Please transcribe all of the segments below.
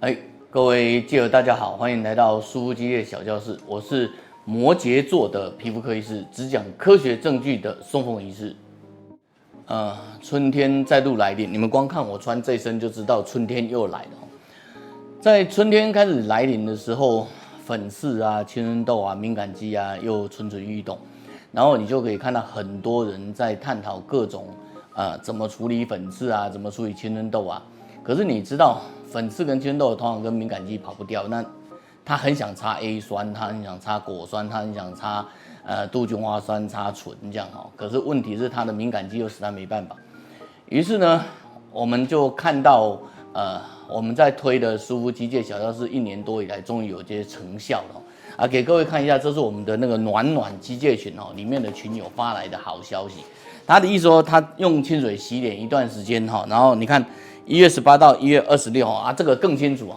哎，各位记者大家好，欢迎来到舒肤基业小教室，我是摩羯座的皮肤科医师，只讲科学证据的松凤医师。春天再度来临，你们光看我穿这身就知道春天又来了。在春天开始来临的时候，粉刺啊、青春痘啊、敏感肌啊又蠢蠢欲动，然后你就可以看到很多人在探讨各种怎么处理粉刺啊，怎么处理青春痘啊。可是你知道，粉刺跟青春痘通常跟敏感肌跑不掉，那他很想擦 A 酸，他很想擦果酸，他很想擦杜鹃花酸、擦醇这样哈。可是问题是他的敏感肌又实在没办法。于是呢，我们就看到我们在推的舒肤基界小教室1年多以来，终于有些成效了。给各位看一下，这是我们的那个暖暖基界群里面的群友发来的好消息。他的意思说，他用清水洗脸一段时间然后你看1月18到1月26这个更清楚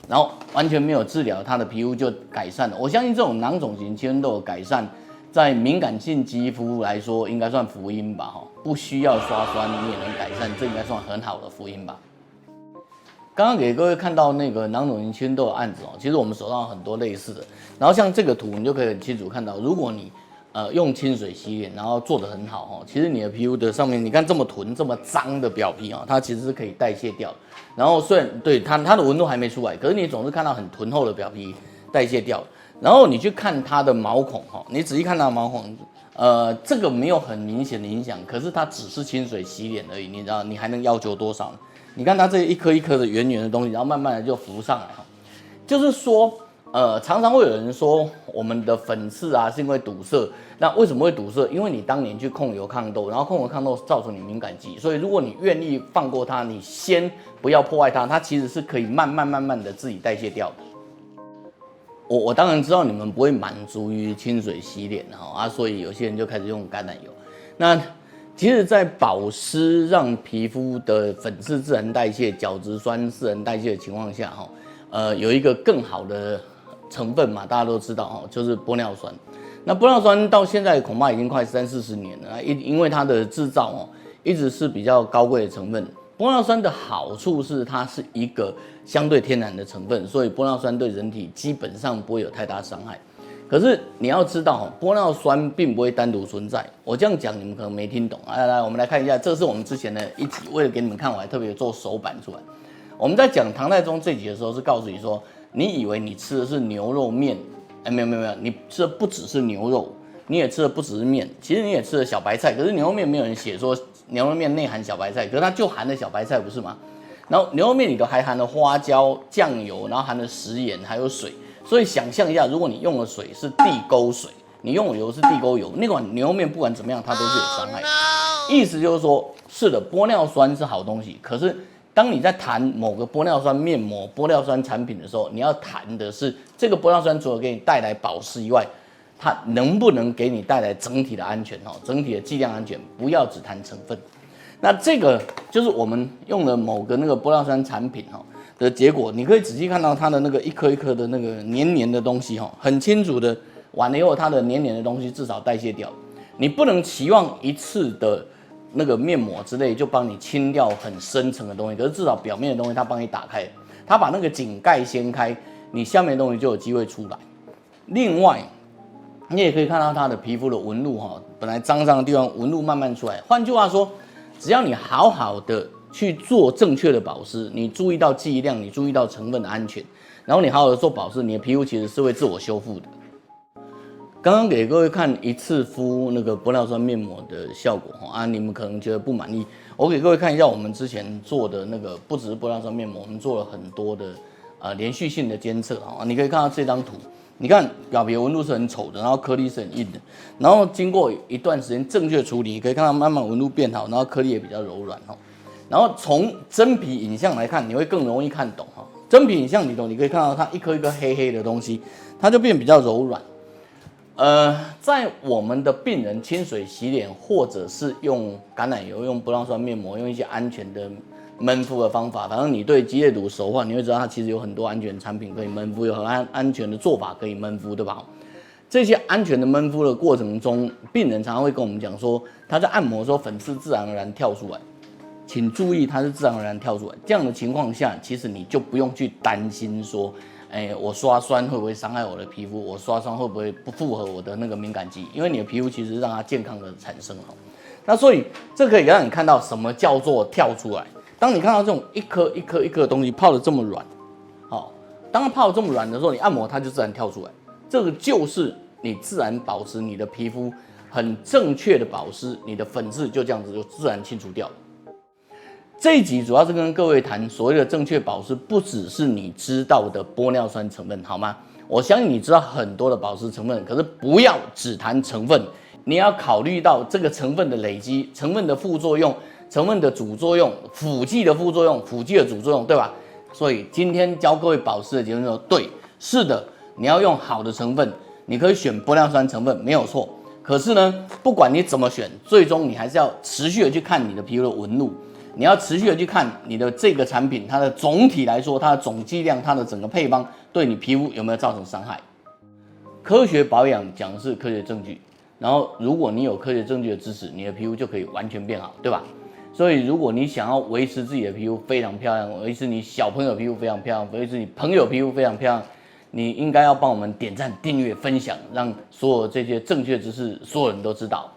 然后完全没有治疗，他的皮肤就改善了。我相信这种囊肿型青春痘的改善，在敏感性肌肤来说，应该算福音吧不需要刷酸你也能改善，这应该算很好的福音吧。刚刚给各位看到那个囊肿型青春痘的案子其实我们手上有很多类似的。然后像这个图，你就可以很清楚看到，如果你用清水洗脸，然后做得很好其实你的皮肤的上面，你看这么囤、这么脏的表皮它其实是可以代谢掉。然后虽然对它的纹路还没出来，可是你总是看到很囤厚的表皮代谢掉。然后你去看它的毛孔你仔细看它的毛孔，这个没有很明显的影响，可是它只是清水洗脸而已，你知道你还能要求多少呢？你看它这一颗一颗的圆圆的东西，然后慢慢的就浮上来就是说，常常会有人说我们的粉刺是因为堵塞，那为什么会堵塞？因为你当年去控油抗痘，然后控油抗痘造成你敏感肌，所以如果你愿意放过它，你先不要破坏它，它其实是可以慢慢的自己代谢掉的。我当然知道你们不会满足于清水洗脸所以有些人就开始用橄榄油。那其实，在保湿让皮肤的粉刺自然代谢、角质酸自然代谢的情况下有一个更好的成分嘛，大家都知道就是玻尿酸。那玻尿酸到现在恐怕已经快30-40年了，因为它的制造一直是比较高贵的成分。玻尿酸的好处是它是一个相对天然的成分，所以玻尿酸对人体基本上不会有太大伤害。可是你要知道玻尿酸并不会单独存在。我这样讲你们可能没听懂。来，我们来看一下，这是我们之前的一集，为了给你们看，我还特别做手板出来。我们在讲唐太宗这集的时候，是告诉你说，你以为你吃的是牛肉面，没有，你吃的不只是牛肉，你也吃的不只是面，其实你也吃了小白菜。可是牛肉面没有人写说牛肉面内含小白菜，可是它就含了小白菜，不是吗？然后牛肉面里头还含了花椒、酱油，然后含了食盐，还有水。所以想象一下，如果你用的水是地沟水，你用的油是地沟油，那款牛肉面不管怎么样，它都是有伤害的。意思就是说，是的，玻尿酸是好东西，可是当你在谈某个玻尿酸面膜、玻尿酸产品的时候，你要谈的是这个玻尿酸除了给你带来保湿以外，它能不能给你带来整体的安全整体的剂量安全，不要只谈成分。那这个就是我们用了某个那个玻尿酸产品的结果，你可以仔细看到它的那个一颗一颗的那个黏黏的东西很清楚的，完了以后它的黏黏的东西至少代谢掉。你不能期望一次的那个面膜之类就帮你清掉很深层的东西，可是至少表面的东西它帮你打开，它把那个井盖掀开，你下面的东西就有机会出来。另外，你也可以看到它的皮肤的纹路本来脏脏的地方纹路慢慢出来。换句话说，只要你好好的去做正确的保湿，你注意到剂量，你注意到成分的安全，然后你好好的做保湿，你的皮肤其实是会自我修复的。刚刚给各位看一次敷那个玻尿酸面膜的效果你们可能觉得不满意。我给各位看一下我们之前做的那个，不只是玻尿酸面膜，我们做了很多的连续性的监测你可以看到这张图，你看表皮纹路是很丑的，然后颗粒是很硬的，然后经过一段时间正确处理，你可以看到慢慢纹路变好，然后颗粒也比较柔软然后从真皮影像来看，你会更容易看懂真皮影像里头，你可以看到它一颗一颗黑黑的东西，它就变比较柔软。在我们的病人清水洗脸，或者是用橄榄油、用玻尿酸面膜、用一些安全的闷敷的方法，反正你对肌液乳熟的话，你会知道它其实有很多安全产品可以闷敷，有很安全的做法可以闷敷，对吧？这些安全的闷敷的过程中，病人常常会跟我们讲说，他在按摩的时候粉刺自然而然跳出来。请注意它是自然而然跳出来。这样的情况下，其实你就不用去担心说，我刷酸会不会伤害我的皮肤？我刷酸会不会不符合我的那个敏感肌？因为你的皮肤其实让它健康的产生哦。那所以这可以让你看到什么叫做跳出来。当你看到这种一颗一颗一颗的东西泡得这么软，好，当它泡得这么软的时候，你按摩它就自然跳出来。这个就是你自然保持你的皮肤很正确的保湿，你的粉刺就这样子就自然清除掉了。这一集主要是跟各位谈所谓的正确保湿，不只是你知道的玻尿酸成分，好吗？我相信你知道很多的保湿成分，可是不要只谈成分，你要考虑到这个成分的累积、成分的副作用、成分的主作用、辅剂的副作用、辅剂的主作用，对吧？所以今天教各位保湿的结论说，对，是的，你要用好的成分，你可以选玻尿酸成分没有错。可是呢，不管你怎么选，最终你还是要持续的去看你的皮肤的纹路。你要持续的去看你的这个产品，它的总体来说，它的总剂量，它的整个配方对你皮肤有没有造成伤害？科学保养讲的是科学证据，然后如果你有科学证据的支持，你的皮肤就可以完全变好，对吧？所以如果你想要维持自己的皮肤非常漂亮，维持你小朋友的皮肤非常漂亮，维持你朋友的皮肤非常漂亮，你应该要帮我们点赞、订阅、分享，让所有这些正确知识所有人都知道。